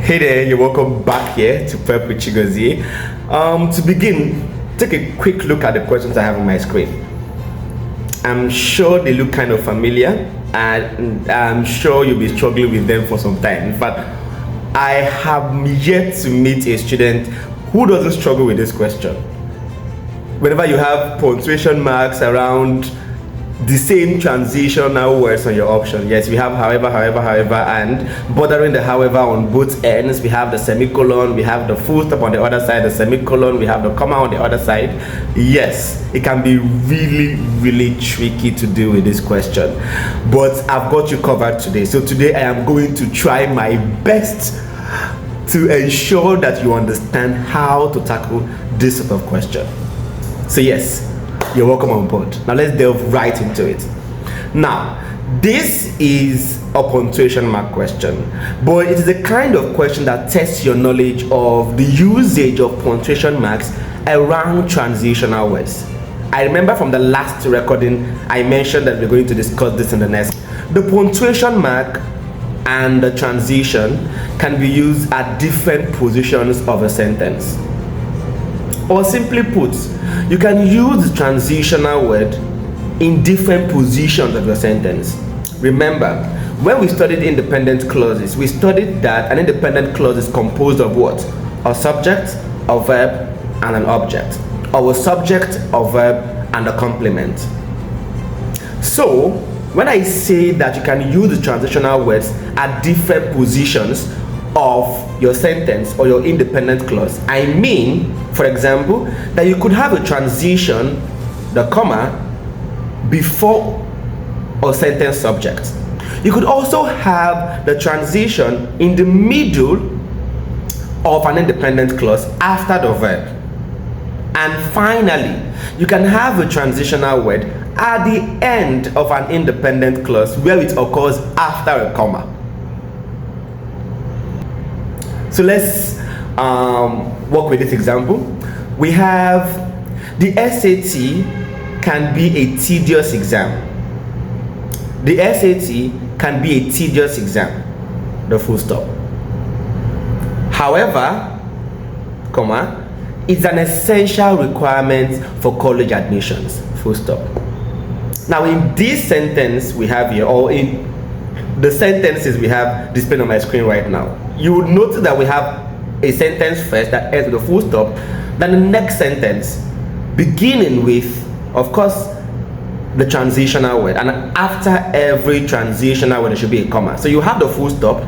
Hey there, you're welcome back here to Prep with Chigozie. To begin, take a quick look at the questions I have on my screen. I'm sure they look kind of familiar, and I'm sure you'll be struggling with them for some time. In fact, I have yet to meet a student who doesn't struggle with this question. Whenever you have punctuation marks around the same transitional words on your option, yes, we have however, and bordering the however on both ends. We have the semicolon, we have the full stop on the other side, the semicolon, we have the comma on the other side. Yes, it can be really tricky to deal with this question, but I've got you covered today. So today I am going to try my best to ensure that you understand how to tackle this sort of question. So yes, you're welcome on board. Now let's delve right into it. Now, this is a punctuation mark question, but it is a kind of question that tests your knowledge of the usage of punctuation marks around transitional words. I remember from the last recording, I mentioned that we're going to discuss this in the next. The punctuation mark and the transition can be used at different positions of a sentence. Or simply put, you can use the transitional word in different positions of your sentence. Remember, when we studied independent clauses, we studied that an independent clause is composed of what? A subject, a verb, and an object. Or a subject, a verb, and a complement. So, when I say that you can use the transitional words at different positions of your sentence or your independent clause, I mean, for example, that you could have a transition, the comma, before a sentence subject. You could also have the transition in the middle of an independent clause after the verb. And finally, you can have a transitional word at the end of an independent clause where it occurs after a comma. So let's work with this example. We have the SAT can be a tedious exam. The SAT can be a tedious exam. The full stop. However, comma, it's an essential requirement for college admissions. Full stop. Now in this sentence we have here, or in the sentences we have displayed on my screen right now, you would notice that we have a sentence first that ends with a full stop, then the next sentence beginning with, of course, the transitional word, and after every transitional word there should be a comma. So you have the full stop,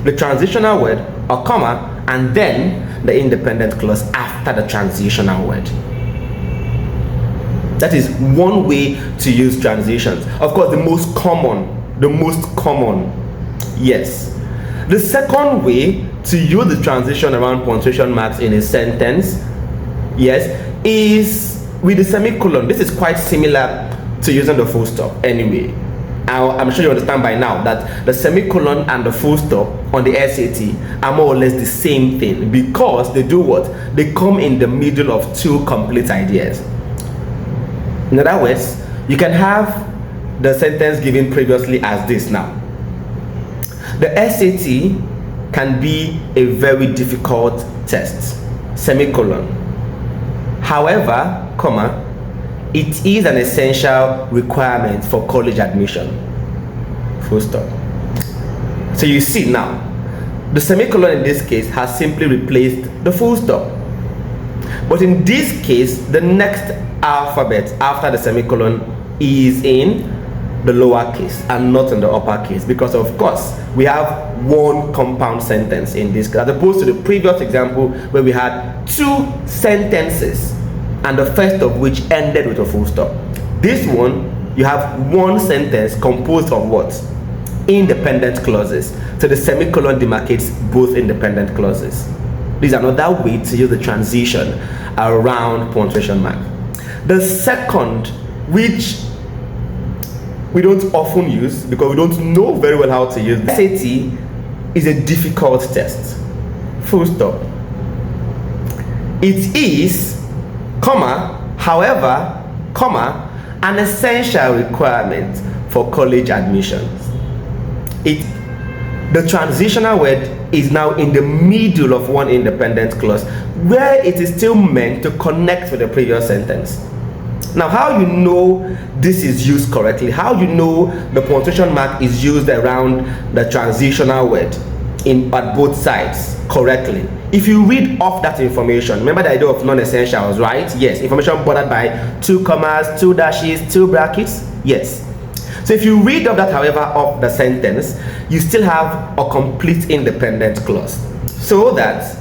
the transitional word, a comma, and then the independent clause after the transitional word. That is one way to use transitions. Of course, the most common, yes. The second way to use the transition around punctuation marks in a sentence, yes, is with the semicolon. This is quite similar to using the full stop anyway. I'm sure you understand by now that the semicolon and the full stop on the SAT are more or less the same thing, because they do what? They come in the middle of two complete ideas. In other words, you can have the sentence given previously as this now. The SAT can be a very difficult test, semicolon. However, comma, it is an essential requirement for college admission. Full stop. So you see now, the semicolon in this case has simply replaced the full stop. But in this case, the next alphabet after the semicolon is in the lowercase and not in the uppercase, because of course we have one compound sentence in this case, as opposed to the previous example where we had two sentences and the first of which ended with a full stop. This one, you have one sentence composed of what? Independent clauses. So the semicolon demarcates both independent clauses. This is another way to use the transition around punctuation mark. The second, which we don't often use because we don't know very well how to use, SAT is a difficult test. Full stop. It is, comma, however, comma, an essential requirement for college admissions. The transitional word is now in the middle of one independent clause where it is still meant to connect with the previous sentence. Now, how you know this is used correctly, how you know the punctuation mark is used around the transitional word at both sides correctly. If you read off that information, remember the idea of non-essentials, right? Yes, information bordered by 2 commas, 2 dashes, 2 brackets. Yes. So if you read off that, however, of the sentence, you still have a complete independent clause. So that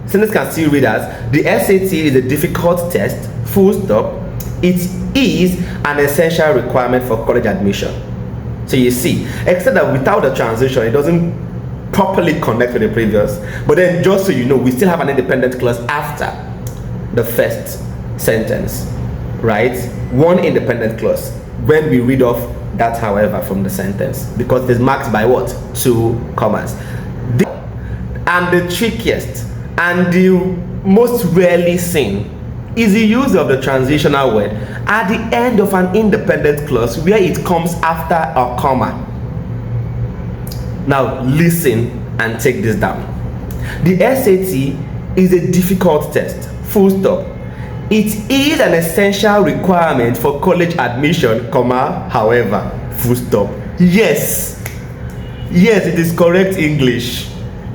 sentence can still read as the SAT is a difficult test, full stop. It is an essential requirement for college admission. So you see, except that without the transition, it doesn't properly connect with the previous. But then just so you know, we still have an independent clause after the first sentence, right? One independent clause when we read off that, however, from the sentence, because it is marked by what? 2 commas. And the trickiest and the most rarely seen is the use of the transitional word at the end of an independent clause where it comes after a comma. Now listen and take this down. The SAT is a difficult test, full stop. It is an essential requirement for college admission, comma, however, full stop. Yes, it is correct English.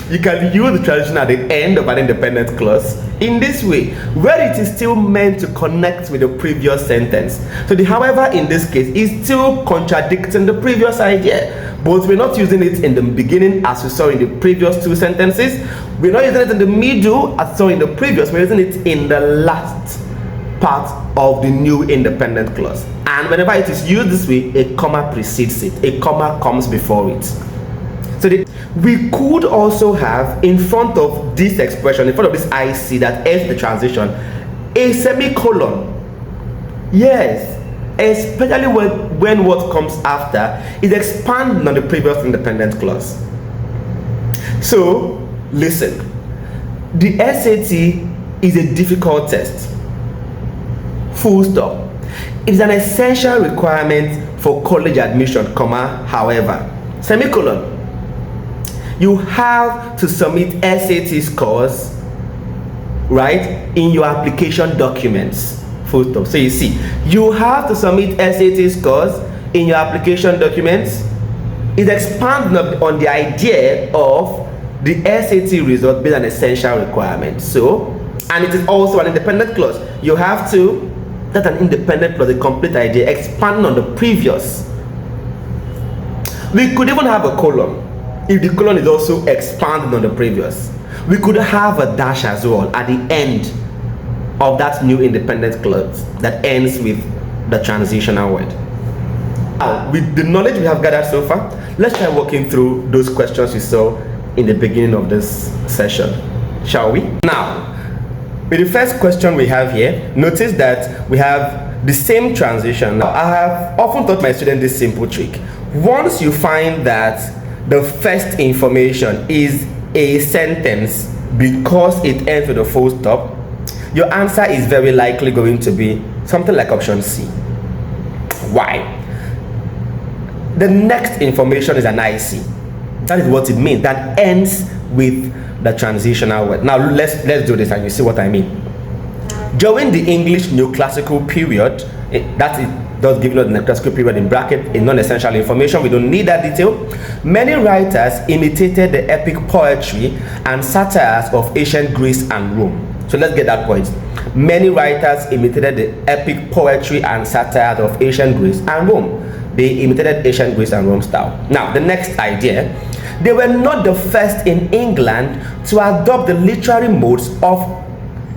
You can use the transition at the end of an independent clause in this way, where it is still meant to connect with the previous sentence. So the however in this case is still contradicting the previous idea, but we're not using it in the beginning as we saw in the previous 2 sentences. We're not using it in the middle as we saw in the previous. We're using it in the last part of the new independent clause. And whenever it is used this way, a comma precedes it. A comma comes before it. So we could also have in front of this expression, in front of this IC that ends the transition, a semicolon. Yes, especially when what comes after is expanding on the previous independent clause. So listen, the SAT is a difficult test, full stop. It is an essential requirement for college admission, comma, however, semicolon. You have to submit SAT scores, right, in your application documents, full stop. So you see, you have to submit SAT scores in your application documents. It expands on the idea of the SAT result being an essential requirement. So, and it is also an independent clause. You have to, that's an independent clause, a complete idea, expanding on the previous. We could even have a colon. If the colon is also expanding on the previous, we could have a dash as well at the end of that new independent clause that ends with the transitional word. Now, with the knowledge we have gathered so far, let's try walking through those questions we saw in the beginning of this session, shall we? Now, with the first question we have here, notice that we have the same transition. Now, I have often taught my students this simple trick. Once you find that the first information is a sentence because it ends with a full stop, your answer is very likely going to be something like option C. Why? The next information is an IC. That is what it means. That ends with the transitional word. Now let's do this and you see what I mean. During the English neoclassical period, that is does give you the neoclassical period in bracket in non-essential information. We don't need that detail. Many writers imitated the epic poetry and satires of ancient Greece and Rome. So let's get that point. Many writers imitated the epic poetry and satires of ancient Greece and Rome. They imitated ancient Greece and Rome style. Now, the next idea. They were not the first in England to adopt the literary modes of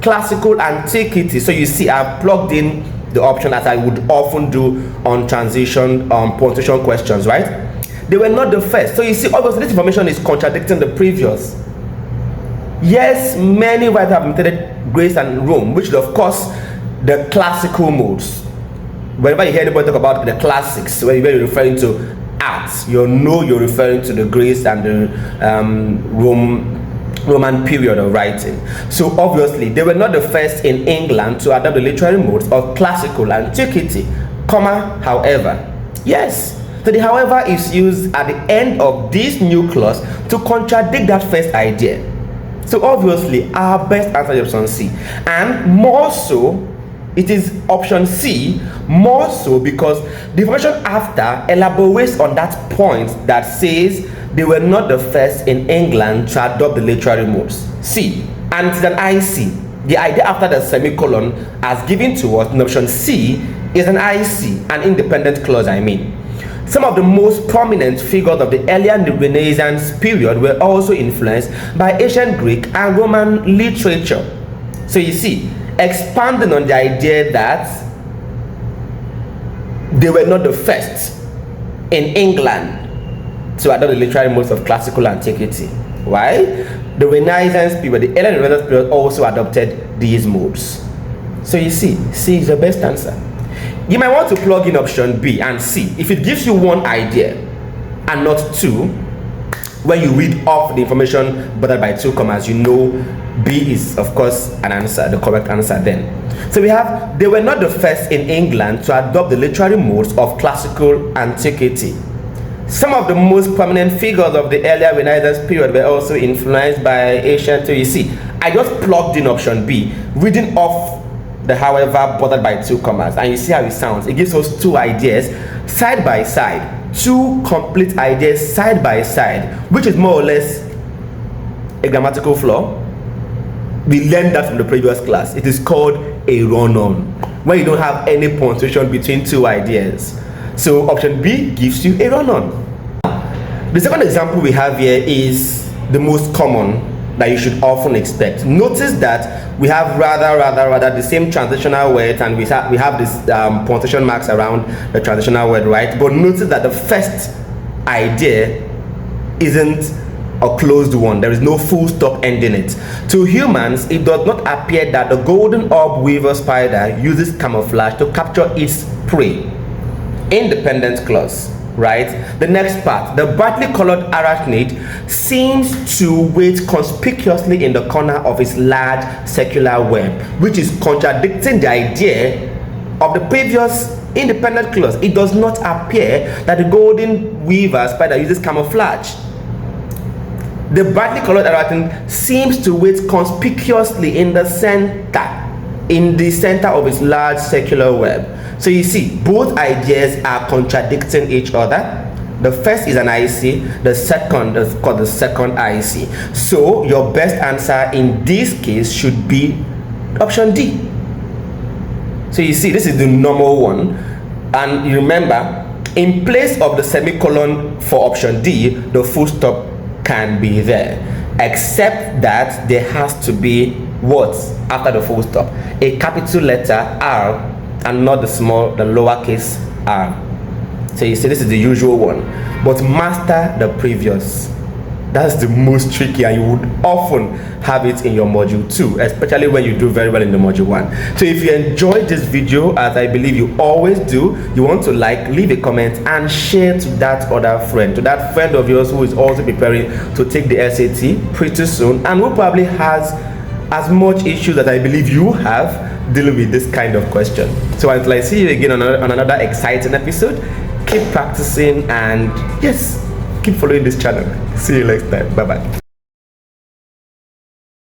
classical antiquity. So you see, I've plugged in the option as I would often do on transition punctuation questions, right? They were not the first. So you see, obviously this information is contradicting the previous. Yes, many writers have imitated Greece and Rome, which is of course the classical modes. Whenever you hear anybody talk about the classics, where you're referring to arts, you know you're referring to the Greece and the Roman period of writing. So obviously they were not the first in England to adopt the literary modes of classical antiquity, comma, however. Yes, So the however is used at the end of this new clause to contradict that first idea. So obviously our best answer is option C, and more so it is option C, more so because the information after elaborates on that point that says they were not the first in England to adopt the literary modes. C, and it's an IC. The idea after the semicolon as given to us in option C is an IC, an independent clause I mean. Some of the most prominent figures of the earlier Renaissance period were also influenced by ancient Greek and Roman literature. So you see, expanding on the idea that they were not the first in England to adopt the literary modes of classical antiquity. Why? The Renaissance period, the early Renaissance period also adopted these modes. So you see, C is the best answer. You might want to plug in option B and C. If it gives you one idea and not two, when you read off the information bordered by two commas, you know B is of course an answer, the correct answer then. So we have, they were not the first in England to adopt the literary modes of classical antiquity. Some of the most prominent figures of the earlier Renaissance period were also influenced by ancient. So you see, I just plugged in option B, reading off the however bordered by two commas, and you see how it sounds. It gives us two ideas side by side, two complete ideas side by side, which is more or less a grammatical flaw. We learned that from the previous class. It is called a run-on, when you don't have any punctuation between two ideas. So option B gives you a run-on. The second example we have here is the most common that you should often expect. Notice that we have rather the same transitional word, and we have this punctuation marks around the transitional word, right? But notice that the first idea isn't a closed one. There is no full stop ending it. To humans, it does not appear that the golden orb weaver spider uses camouflage to capture its prey. Independent clause, right? The next part, the brightly colored arachnid seems to wait conspicuously in the corner of its large circular web, which is contradicting the idea of the previous independent clause. It does not appear that the golden weaver spider uses camouflage. The brightly colored arachnid seems to wait conspicuously in the center of its large circular web. So you see, both ideas are contradicting each other. The first is an IC, the second is called the second IC. So your best answer in this case should be option D. So you see, this is the normal one. And you remember, in place of the semicolon for option D, the full stop can be there, except that there has to be what after the full stop? A capital letter R, and not the lowercase r. So you see, this is the usual one, but master the previous. That's the most tricky, and you would often have it in your module 2, especially when you do very well in the module 1. So if you enjoyed this video, as I believe you always do, you want to like, leave a comment and share to that other friend, to that friend of yours who is also preparing to take the SAT pretty soon, and who probably has as much issues that I believe you have dealing with this kind of question. So until I see you again on another exciting episode, keep practicing, and yes, keep following this channel. See you next time. Bye bye.